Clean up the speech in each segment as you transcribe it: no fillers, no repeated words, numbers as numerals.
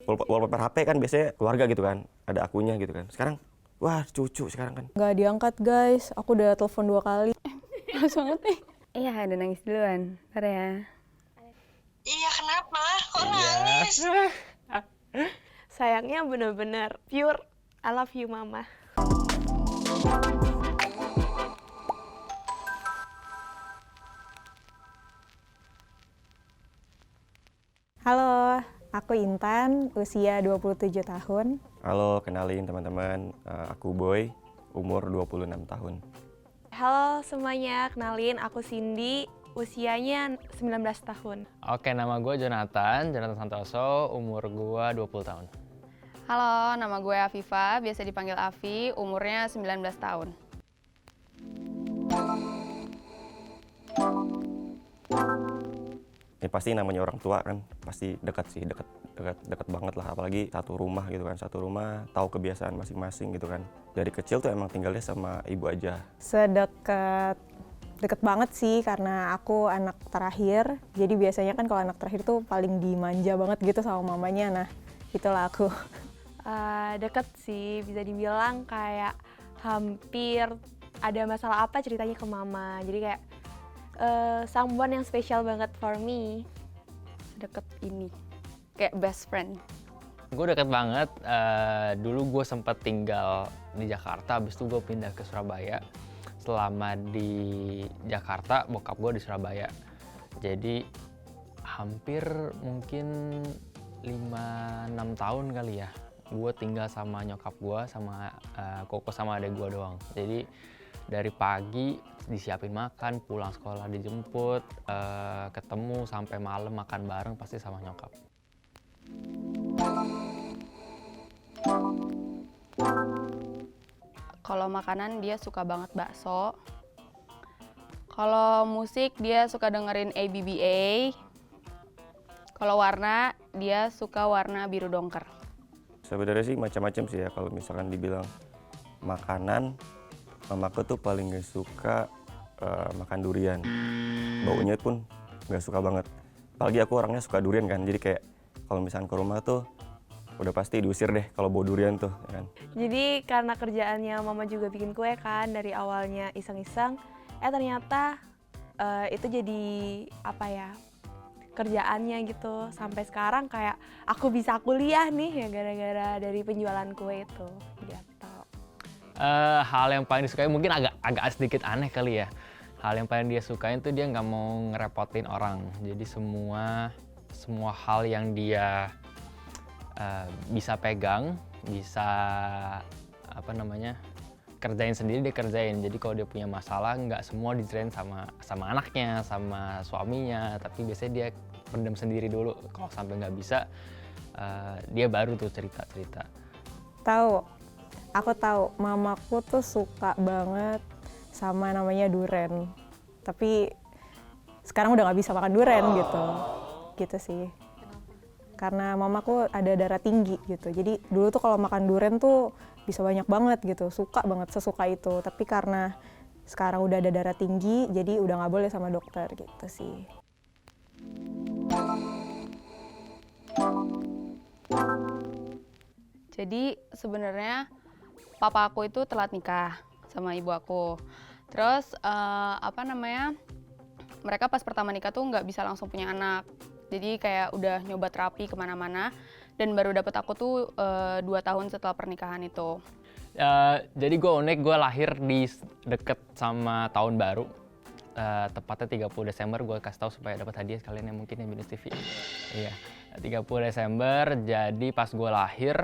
Wallpaper HP kan biasanya keluarga gitu kan, ada akunya gitu kan. Sekarang, wah cucu sekarang kan. Nggak diangkat guys, aku udah telepon 2 kali. Males banget nih. Iya, udah nangis duluan. Ntar ya. Iya, kenapa? Kok nangis? Sayangnya bener-bener pure I love you mama. Halo, aku Intan, usia 27 tahun. Halo, kenalin teman-teman, aku Boy, umur 26 tahun. Halo semuanya, kenalin aku Cindy, usianya 19 tahun. Oke, nama gue Jonathan Santoso, umur gue 20 tahun. Halo, nama gue Afifa, biasa dipanggil Afi, umurnya 19 tahun. Ya pasti namanya orang tua kan, pasti dekat sih, dekat banget lah. Apalagi satu rumah gitu kan, satu rumah tahu kebiasaan masing-masing gitu kan. Dari kecil tuh emang tinggalnya sama ibu aja. Deket banget sih karena aku anak terakhir. Jadi biasanya kan kalau anak terakhir tuh paling dimanja banget gitu sama mamanya. Nah, itulah aku. Deket sih, bisa dibilang kayak hampir ada masalah apa ceritanya ke mama. Jadi kayak someone yang spesial banget for me. Deket ini, kayak best friend. Gue deket banget, dulu gue sempat tinggal di Jakarta, habis itu gue pindah ke Surabaya. Selama di Jakarta, bokap gue di Surabaya. Jadi hampir mungkin 5-6 tahun kali ya. Gue tinggal sama nyokap gue, sama koko sama adek gue doang. Jadi dari pagi disiapin makan, pulang sekolah dijemput, ketemu sampai malam makan bareng pasti sama nyokap. Kalau makanan dia suka banget bakso. Kalau musik dia suka dengerin ABBA. Kalau warna dia suka warna biru dongker. Sebenarnya sih macam-macam sih ya, kalau misalkan dibilang makanan, mamaku tuh paling gak suka makan durian. Baunya pun gak suka banget. Apalagi aku orangnya suka durian kan, jadi kayak kalau misalkan ke rumah tuh udah pasti diusir deh kalau bau durian tuh, ya kan. Jadi karena kerjaannya mama juga bikin kue kan, dari awalnya iseng-iseng, ternyata itu jadi apa ya, kerjaannya gitu. Sampai sekarang kayak aku bisa kuliah nih ya gara-gara dari penjualan kue itu gitu. Hal yang paling disukai mungkin agak sedikit aneh kali ya. Hal yang paling dia sukain tuh dia nggak mau ngerepotin orang. Jadi semua hal yang dia bisa pegang, bisa kerjain sendiri dia kerjain. Jadi kalau dia punya masalah nggak semua diceritain sama anaknya, sama suaminya, tapi biasanya dia pendam sendiri dulu. Kalau sampai nggak bisa, dia baru tuh cerita. Aku tahu mamaku tuh suka banget sama namanya duren. Tapi sekarang udah nggak bisa makan duren gitu sih. Karena mamaku ada darah tinggi gitu. Jadi dulu tuh kalau makan duren tuh bisa banyak banget gitu, suka banget, sesuka itu. Tapi karena sekarang udah ada darah tinggi, jadi udah nggak boleh sama dokter gitu sih. Jadi sebenarnya papa aku itu telat nikah sama ibu aku. Terus mereka pas pertama nikah tuh nggak bisa langsung punya anak. Jadi kayak udah nyoba terapi kemana-mana dan baru dapet aku tuh 2 tahun setelah pernikahan itu. Jadi gue unik, gue lahir di deket sama tahun baru. Tepatnya 30 Desember, gue kasih tahu supaya dapat hadiah kalian yang mungkin yang Binus TV. Iya, 30 Desember, jadi pas gue lahir,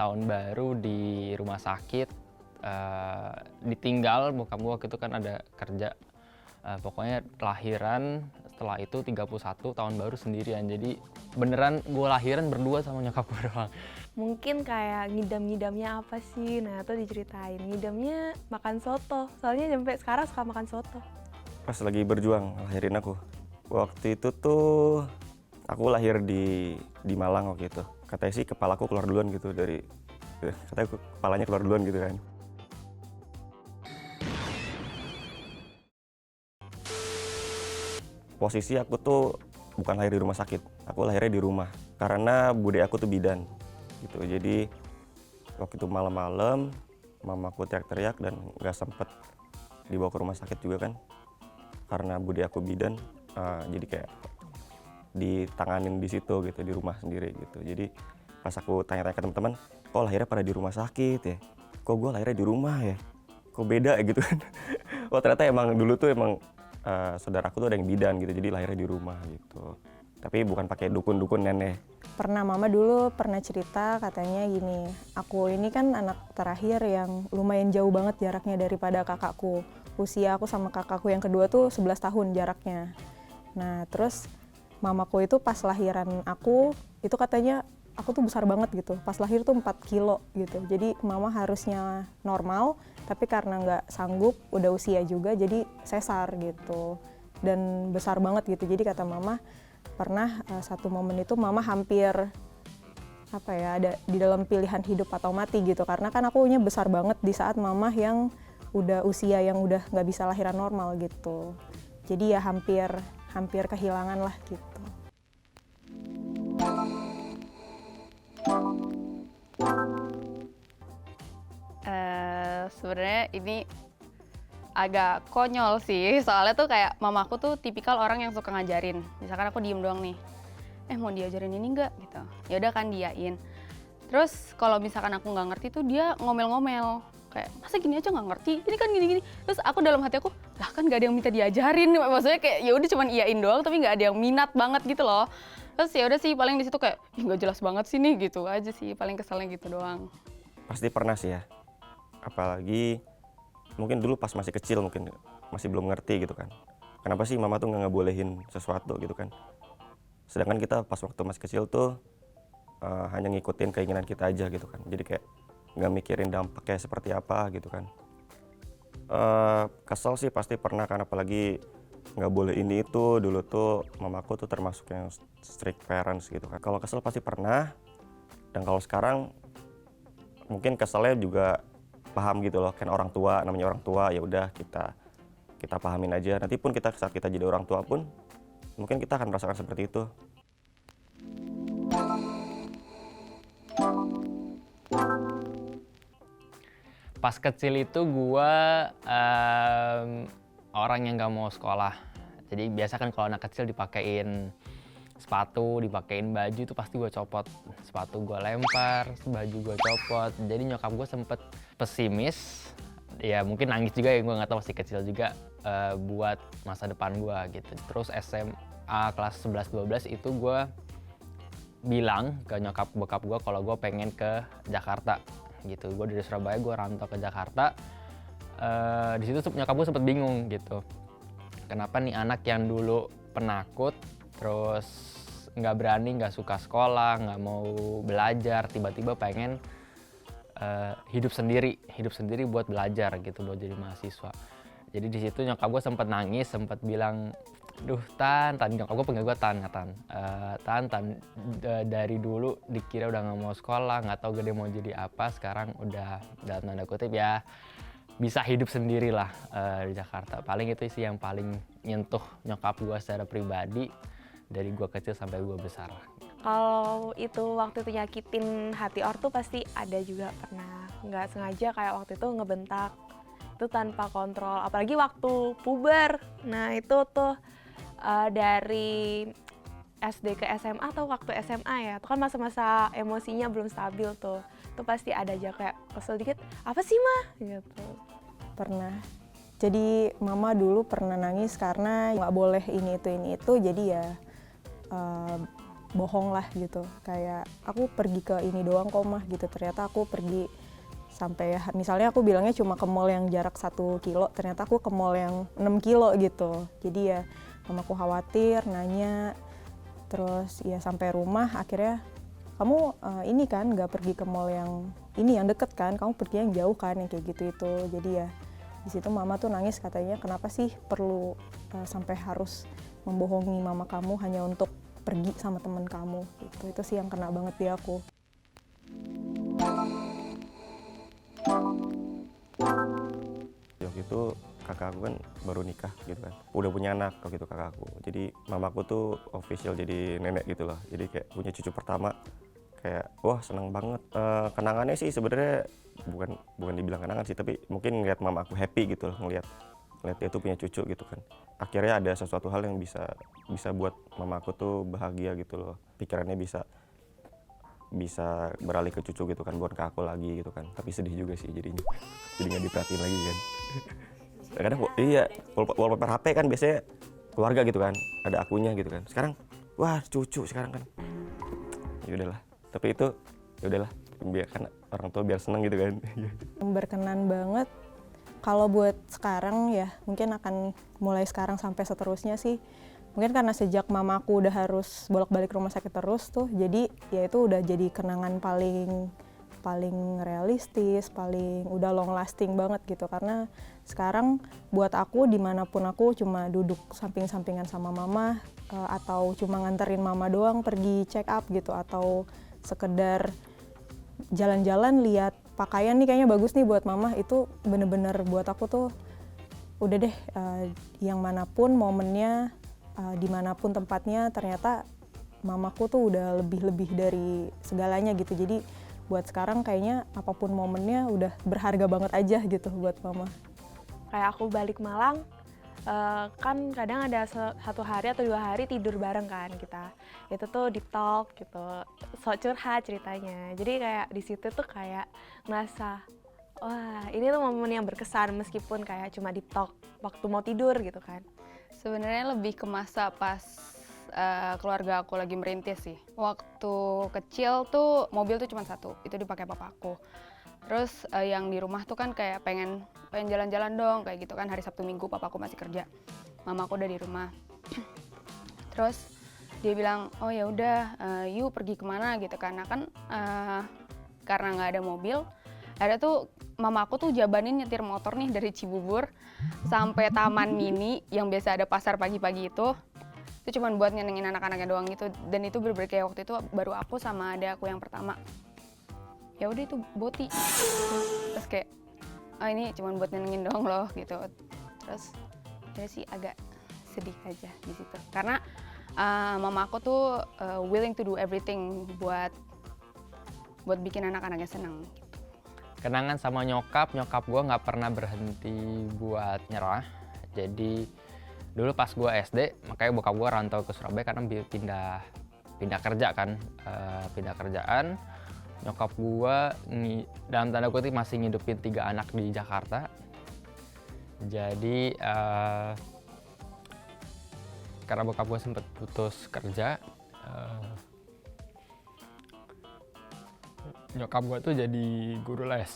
tahun baru di rumah sakit, ditinggal, bokap gue waktu itu kan ada kerja. Pokoknya lahiran, setelah itu 31 tahun baru sendirian. Jadi beneran gue lahiran berdua sama nyokap gue doang. Mungkin kayak ngidam-ngidamnya apa sih, nah itu diceritain. Ngidamnya makan soto, soalnya sampai sekarang suka makan soto. Pas lagi berjuang lahirin aku. Waktu itu tuh aku lahir di Malang waktu itu. Katanya sih kepalaku keluar duluan gitu katanya kepalanya keluar duluan gitu kan. Posisi aku tuh bukan lahir di rumah sakit, aku lahirnya di rumah. karena bude aku tuh bidan gitu. Jadi waktu itu malam-malam mamaku teriak-teriak dan nggak sempet dibawa ke rumah sakit juga kan, karena bude aku bidan. Jadi kayak ditanganin di situ gitu, di rumah sendiri gitu. Jadi pas aku tanya-tanya ke teman-teman, kok lahirnya pada di rumah sakit ya, kok gue lahirnya di rumah ya, kok beda gitu kan. Oh ternyata emang dulu tuh emang saudaraku tuh ada yang bidan gitu, jadi lahirnya di rumah gitu. Tapi bukan pakai dukun-dukun nenek. Pernah mama dulu pernah cerita katanya gini, aku ini kan anak terakhir yang lumayan jauh banget jaraknya daripada kakakku. Usia aku sama kakakku yang kedua tuh 11 tahun jaraknya. Nah terus mamaku itu pas lahiran aku, itu katanya aku tuh besar banget gitu. Pas lahir tuh 4 kilo gitu. Jadi mama harusnya normal, tapi karena nggak sanggup, udah usia juga, jadi sesar gitu. Dan besar banget gitu. Jadi kata mama, pernah satu momen itu mama hampir ada di dalam pilihan hidup atau mati gitu, karena kan akunya besar banget di saat mama yang udah usia yang udah nggak bisa lahiran normal gitu. Jadi ya hampir kehilangan lah gitu. Sebenarnya ini agak konyol sih, soalnya tuh kayak mamaku tuh tipikal orang yang suka ngajarin. Misalkan aku diem doang nih, mau diajarin ini nggak gitu, ya udah kan diain. Terus kalau misalkan aku nggak ngerti tuh dia ngomel-ngomel kayak, masa gini aja nggak ngerti, ini kan gini-gini. Terus aku dalam hati aku, lah kan nggak ada yang minta diajarin, maksudnya kayak ya udah cuman iyain doang tapi nggak ada yang minat banget gitu loh. Terus ya udah sih paling di situ kayak, ih nggak jelas banget sih nih, gitu aja sih, paling keselnya gitu doang. Pasti pernah sih ya, apalagi mungkin dulu pas masih kecil, mungkin masih belum ngerti gitu kan, kenapa sih mama tuh nggak ngebolehin sesuatu gitu kan. Sedangkan kita pas waktu masih kecil tuh hanya ngikutin keinginan kita aja gitu kan, jadi kayak nggak mikirin dampaknya seperti apa gitu kan. Kesel sih pasti pernah kan, apalagi nggak boleh ini itu. Dulu tuh mamaku tuh termasuk yang strict parents gitu kan. Kalau kesel pasti pernah, dan kalau sekarang mungkin keselnya juga paham gitu loh, kan orang tua, namanya orang tua, ya udah kita pahamin aja. Nanti pun kita saat kita jadi orang tua pun mungkin kita akan merasakan seperti itu. Pas kecil itu gue orang yang gak mau sekolah. Jadi biasa kan kalau anak kecil dipakein sepatu, dipakein baju itu pasti gue copot. Sepatu gue lempar, baju gue copot. Jadi nyokap gue sempet pesimis. Ya mungkin nangis juga ya, gue gak tahu, masih kecil juga, buat masa depan gue gitu. Terus SMA kelas 11-12 itu gue bilang ke nyokap bokap gue kalau gue pengen ke Jakarta gitu. Gue dari Surabaya, gue rantau ke Jakarta. Di situ nyokap gue sempet bingung gitu, kenapa nih anak yang dulu penakut, terus nggak berani, nggak suka sekolah, nggak mau belajar, tiba-tiba pengen hidup sendiri buat belajar gitu, buat jadi mahasiswa. Jadi di situ nyokap gue sempet nangis, sempet bilang, duh Tan, nyokap gue panggil gue Tan, dari dulu dikira udah nggak mau sekolah, nggak tahu gede mau jadi apa, sekarang udah dalam tanda kutip ya bisa hidup sendiri lah di Jakarta. Paling itu sih yang paling nyentuh nyokap gue secara pribadi dari gue kecil sampai gue besar. Kalau itu waktu itu nyakitin hati ortu pasti ada juga, pernah nggak sengaja kayak waktu itu ngebentak itu tanpa kontrol, apalagi waktu puber. Nah itu tuh dari SD ke SMA atau waktu SMA ya, itu kan masa-masa emosinya belum stabil tuh. Itu pasti ada aja kayak kesel dikit, apa sih mah gitu. Pernah. Jadi mama dulu pernah nangis karena nggak boleh ini itu, jadi ya bohong lah gitu. Kayak aku pergi ke ini doang kok mah gitu, ternyata aku pergi sampai misalnya aku bilangnya cuma ke mall yang jarak 1 kilo, ternyata aku ke mall yang 6 kilo gitu. Jadi ya mamaku khawatir, nanya, terus ya sampai rumah akhirnya, kamu ini kan nggak pergi ke mall yang ini yang deket kan, kamu pergi yang jauh kan, yang kayak gitu itu. Jadi ya di situ mama tuh nangis, katanya kenapa sih perlu sampai harus membohongi mama kamu hanya untuk pergi sama teman kamu gitu. Itu sih yang kena banget di aku. Waktu itu kakak aku kan baru nikah gitu kan, udah punya anak gitu kakak aku. Jadi mamaku tuh official jadi nenek gitu loh, jadi kayak punya cucu pertama, kayak wah seneng banget. Kenangannya sih sebenarnya bukan dibilang kenangan sih, tapi mungkin ngeliat mama aku happy gitu loh, ngeliat dia tuh punya cucu gitu kan. Akhirnya ada sesuatu hal yang bisa buat mama aku tuh bahagia gitu loh, pikirannya bisa beralih ke cucu gitu kan, bukan ke aku lagi gitu kan. Tapi sedih juga sih jadinya, jadi nggak diperhatiin lagi kan. Kadang iya, wallpaper HP kan biasanya keluarga gitu kan, ada akunya gitu kan. Sekarang wah cucu sekarang kan, ya udahlah. Tapi itu ya udahlah, biar kan orang tua biar seneng gitu kan. Berkenan banget. Kalau buat sekarang ya, mungkin akan mulai sekarang sampai seterusnya sih. Mungkin karena sejak mamaku udah harus bolak-balik rumah sakit terus tuh, jadi ya itu udah jadi kenangan paling realistis, paling udah long lasting banget gitu. Karena sekarang buat aku dimanapun aku cuma duduk samping-sampingan sama mama, atau cuma nganterin mama doang pergi check up gitu, atau sekedar jalan-jalan lihat pakaian nih kayaknya bagus nih buat mama, itu bener-bener buat aku tuh udah deh, yang manapun momennya, dimanapun tempatnya, ternyata mamaku tuh udah lebih dari segalanya gitu. Jadi buat sekarang kayaknya apapun momennya udah berharga banget aja gitu buat mama. Kayak aku balik Malang, kan kadang ada 1 hari atau 2 hari tidur bareng kan kita. Itu tuh deep talk gitu, so curhat ceritanya. Jadi kayak di situ tuh kayak ngerasa, wah ini tuh momen yang berkesan meskipun kayak cuma deep talk waktu mau tidur gitu kan. Sebenarnya lebih ke masa pas keluarga aku lagi merintis sih. Waktu kecil tuh mobil tuh cuma 1, itu dipakai papaku. Terus yang di rumah tuh kan kayak pengen jalan-jalan dong kayak gitu kan, hari Sabtu Minggu papaku masih kerja, mamaku udah di rumah. Terus dia bilang, oh ya udah, yuk pergi kemana gitu kan. Nah kan karena nggak ada mobil, ada tuh mamaku tuh jabanin nyetir motor nih dari Cibubur sampai Taman Mini yang biasa ada pasar pagi-pagi itu cuman buat nyenengin anak-anaknya doang gitu. Dan itu bener-bener kayak waktu itu baru aku sama adek aku yang pertama. Ya udah itu boti. Terus kayak, oh ini cuman buat nyenengin doang loh gitu. Terus jadi sih agak sedih aja di situ. Karena mama aku tuh willing to do everything buat bikin anak-anaknya senang. Kenangan sama nyokap gue nggak pernah berhenti buat nyerah. Jadi dulu pas gue SD, makanya bokap gue rantau ke Surabaya karena pindah kerja kan, pindah kerjaan. Nyokap gue dalam tanda kutip masih ngidupin 3 anak di Jakarta. Jadi karena bokap gue sempet putus kerja, nyokap gue tuh jadi guru les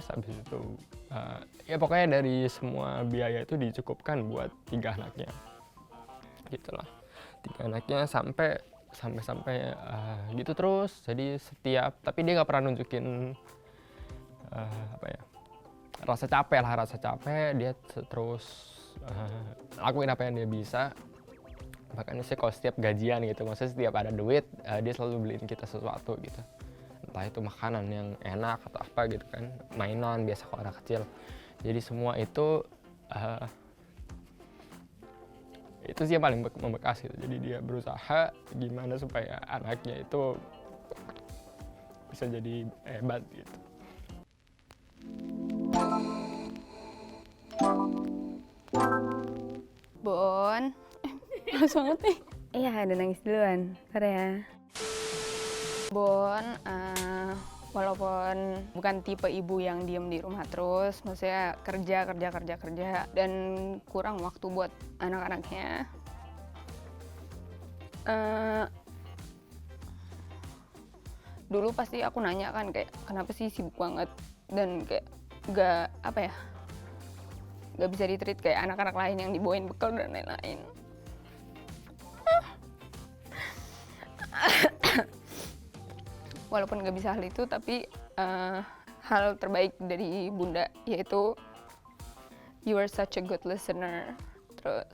habis itu ya pokoknya dari semua biaya itu dicukupkan buat 3 anaknya gitulah. 3 anaknya sampai gitu terus. Jadi tapi dia nggak pernah nunjukin rasa capek, dia terus lakuin apa yang dia bisa. Makanya sih kalau setiap gajian gitu, maksudnya setiap ada duit, dia selalu beliin kita sesuatu gitu. Entah itu makanan yang enak atau apa gitu kan, mainan biasa kalau anak kecil. Jadi semua itu sih yang paling membekas gitu. Jadi dia berusaha gimana supaya anaknya itu bisa jadi hebat gitu. Bon, males banget nih. Iya, ada nangis duluan. Bentar ya. Bon, walaupun bukan tipe ibu yang diem di rumah terus, maksudnya kerja, dan kurang waktu buat anak-anaknya. Dulu pasti aku nanya kan kayak, kenapa sih sibuk banget? Dan kayak gak bisa di-treat kayak anak-anak lain yang dibawain bekal dan lain-lain. Walaupun gak bisa hal itu, tapi hal terbaik dari bunda yaitu you are such a good listener. Terus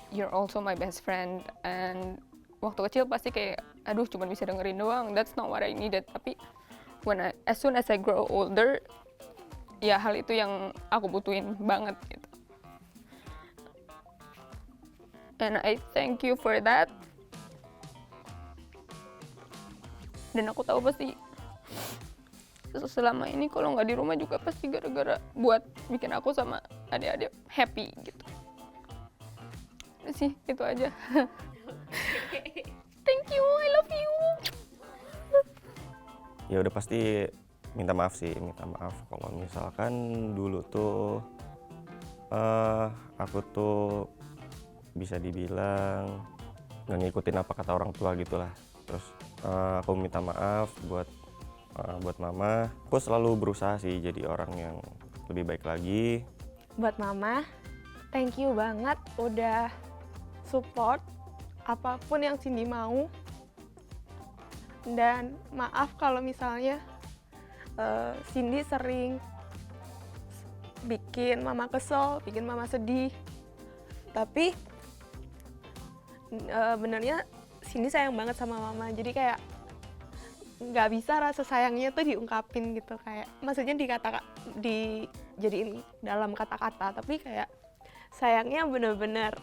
you're also my best friend. And waktu kecil pasti kayak, aduh cuma bisa dengerin doang, that's not what I needed. Tapi as soon as I grow older, ya hal itu yang aku butuhin banget gitu. And I thank you for that. Dan aku tahu pasti selama ini kalau nggak di rumah juga pasti gara-gara buat bikin aku sama adik-adik happy gitu. Udah sih, itu aja. Thank you, I love you. Ya udah pasti minta maaf sih, minta maaf kalau misalkan dulu tuh aku tuh bisa dibilang nggak ngikutin apa kata orang tua gitulah. Terus aku minta maaf buat mama. Aku selalu berusaha sih jadi orang yang lebih baik lagi. Buat mama, thank you banget udah support apapun yang Cindy mau. Dan maaf kalau misalnya Cindy sering bikin mama kesel, bikin mama sedih. Tapi benernya Cindy sayang banget sama mama. Jadi kayak nggak bisa rasa sayangnya tuh diungkapin gitu, kayak maksudnya dijadiin dalam kata-kata, tapi kayak sayangnya bener-bener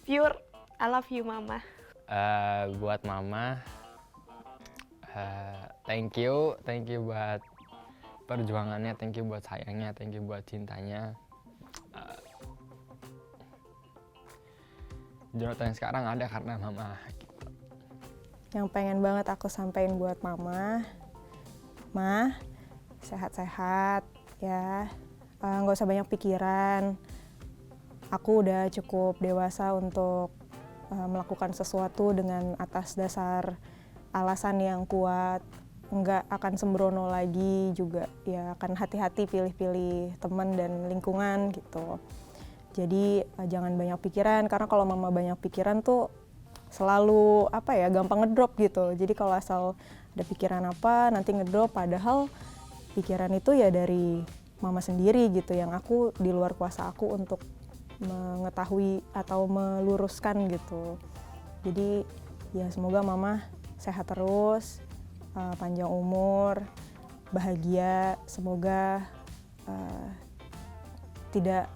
pure. I love you mama. Buat mama, thank you buat perjuangannya, thank you buat sayangnya, thank you buat cintanya. Jonathan yang sekarang ada karena mama. Yang pengen banget aku sampein buat mama, Ma, sehat-sehat ya, nggak usah banyak pikiran. Aku udah cukup dewasa untuk melakukan sesuatu dengan atas dasar alasan yang kuat, nggak akan sembrono lagi juga, ya akan hati-hati pilih-pilih teman dan lingkungan gitu. Jadi jangan banyak pikiran, karena kalau mama banyak pikiran tuh selalu gampang ngedrop gitu. Jadi kalau asal ada pikiran apa nanti ngedrop, padahal pikiran itu ya dari mama sendiri gitu, yang aku di luar kuasa aku untuk mengetahui atau meluruskan gitu. Jadi ya semoga mama sehat terus, panjang umur, bahagia, semoga tidak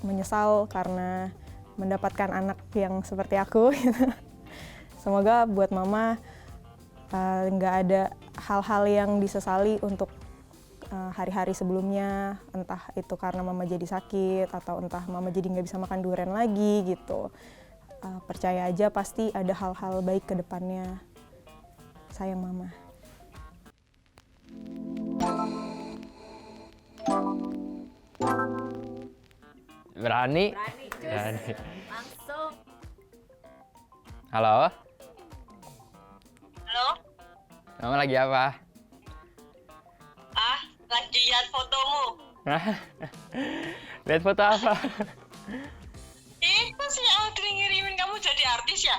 menyesal karena mendapatkan anak yang seperti aku. Semoga buat mama nggak ada hal-hal yang disesali untuk hari-hari sebelumnya, entah itu karena mama jadi sakit atau entah mama jadi nggak bisa makan durian lagi gitu. Percaya aja pasti ada hal-hal baik ke depannya. Sayang mama. Berani? Langsung. Halo? Halo? Kamu lagi apa? Lagi lihat fotomu. Lihat foto apa? Itu si Aldri ngirimin kamu jadi artis ya?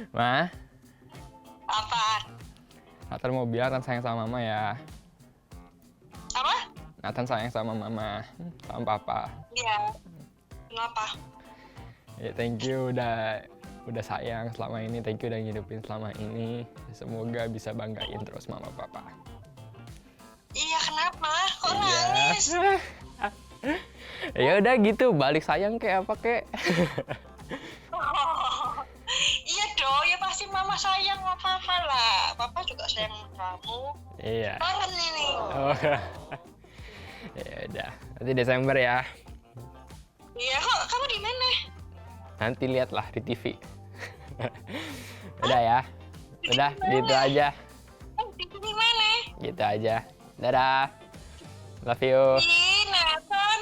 Ma, Apaan? Nathan mau bilang Nathan sayang sama mama ya. Apa? Nathan sayang sama mama, sama papa. Iya. Kenapa? Ya thank you udah sayang selama ini, thank you udah ngidupin selama ini. Semoga bisa banggain terus mama papa. Iya, kenapa? Kok Iya. nangis? Ya udah gitu, balik sayang kayak apa kek. Iya dong, ya pasti mama sayang sama papa lah. Papa juga sayang sama kamu. Iya. Bareng ini. Oh. Ya udah, nanti Desember ya. Iya, kok kamu di mana? Nanti lihatlah di TV. Udah ya. Udah, gitu aja. Di mana? Gitu aja. Dadah. Love you. Di Nathan.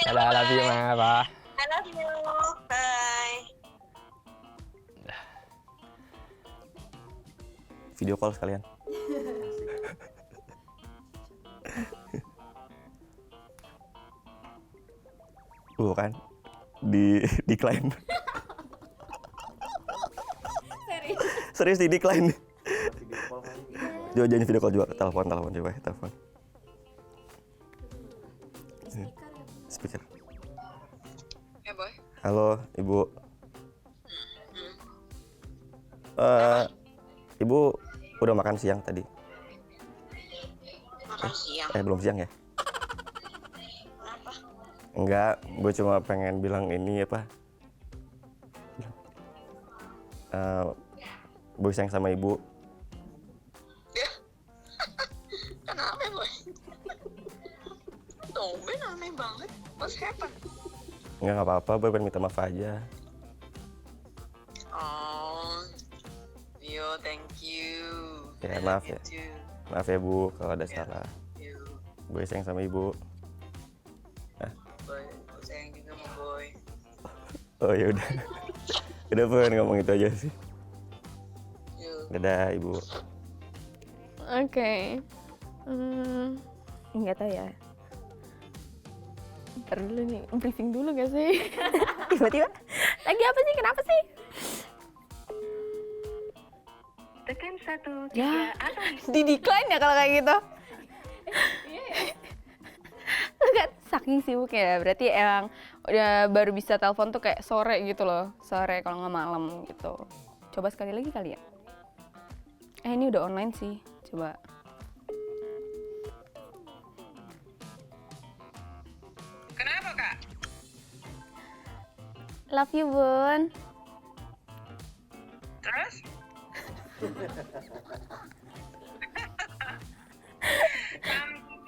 Ya, Dadah, love you, Ma. Pa. I love you. Bye. Video call sekalian. Kan di decline. Serius di decline. Coba jangan video call juga, telepon coba telepon. Speaker. Ya, boy. Halo, Ibu. Ibu Udah makan siang tadi. Makan siang. Belum siang ya? Kenapa? Enggak, gue cuma pengen bilang ini apa. Boy sayang sama ibu. Kenapa, Boy? Tumben aneh banget. What's happened? Enggak apa-apa, Boy pengen minta maaf aja. Oh, yo, thank you. Ya, maaf ya. Thank you. Maaf ya Bu kalau ada salah. You, Boy sayang sama ibu. Boy, aku sayang juga sama Boy. Oh ya udah. Udah pengen ngomong itu aja sih. You. Dadah ibu. Oke. Nggak tahu ya. Ntar dulu nih, briefing dulu gak sih? Tiba-tiba, lagi apa sih? Kenapa sih? Tekan 1, 3, Ya, atau di decline ya kalau kayak gitu. Lu kan saking sibuk ya, berarti emang udah baru bisa telepon tuh kayak sore gitu loh. Sore kalau nggak malam gitu. Coba sekali lagi kali ya. Ini udah online sih, coba. Kenapa, Kak? Love you, Bun. Terus?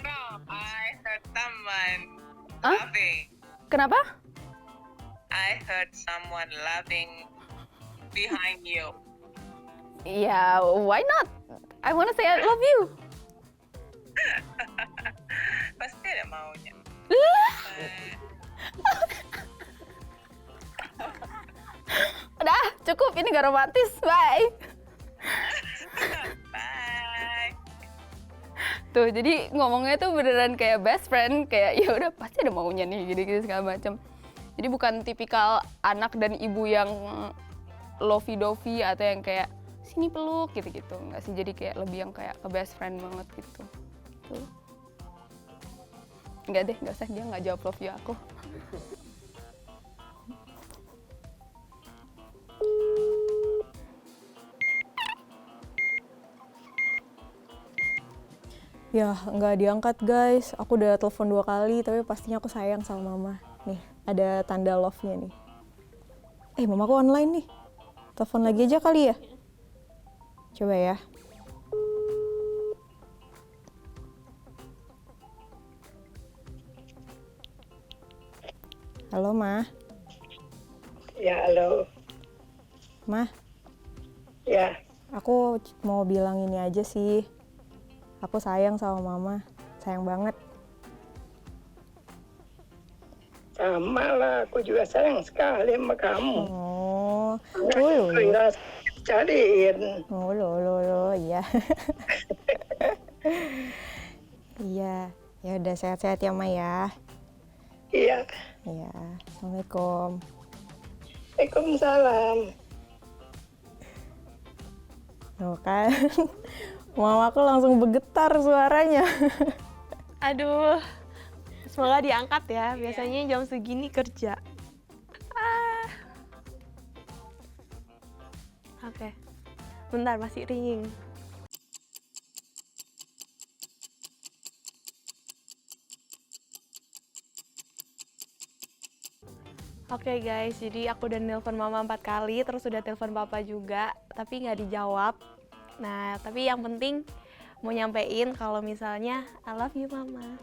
No, I heard someone Huh? laughing. Kenapa? I heard someone laughing behind you. Ya, why not? I wanna say I love you. Pasti ada maunya. Udah, cukup. Ini gak romantis. Bye. Bye. Tuh, jadi ngomongnya tuh beneran kayak best friend, kayak ya udah pasti ada maunya nih, gitu-gitu segala macam. Jadi bukan tipikal anak dan ibu yang lovey-dovey atau yang kayak sini peluk gitu-gitu. Enggak sih, jadi kayak lebih yang kayak ke best friend banget gitu. Tuh. Enggak deh, enggak usah, dia nggak jawab love you aku. Ya, nggak diangkat guys. Aku udah telepon 2 kali, tapi pastinya aku sayang sama mama. Nih, ada tanda love-nya nih. Mamaku online nih. Telepon lagi aja kali ya? Coba ya. Halo, Ma. Ya, halo. Ma, Ya, aku mau bilang ini aja sih. Aku sayang sama mama. Sayang banget. sama lah. Aku juga sayang sekali sama kamu. Oh, Kira cariin. lo, iya. Iya, ya udah sehat-sehat ya, Ma ya. Iya. Iya, Assalamualaikum. Waalaikumsalam. Tuh kan, mamaku langsung bergetar suaranya. Aduh, semoga diangkat ya. Biasanya jam segini kerja. Oke, bentar masih ringing. Oke guys, jadi aku udah nelpon mama 4 kali, terus udah telepon papa juga, tapi nggak dijawab. Nah, tapi yang penting mau nyampein kalau misalnya I love you mama.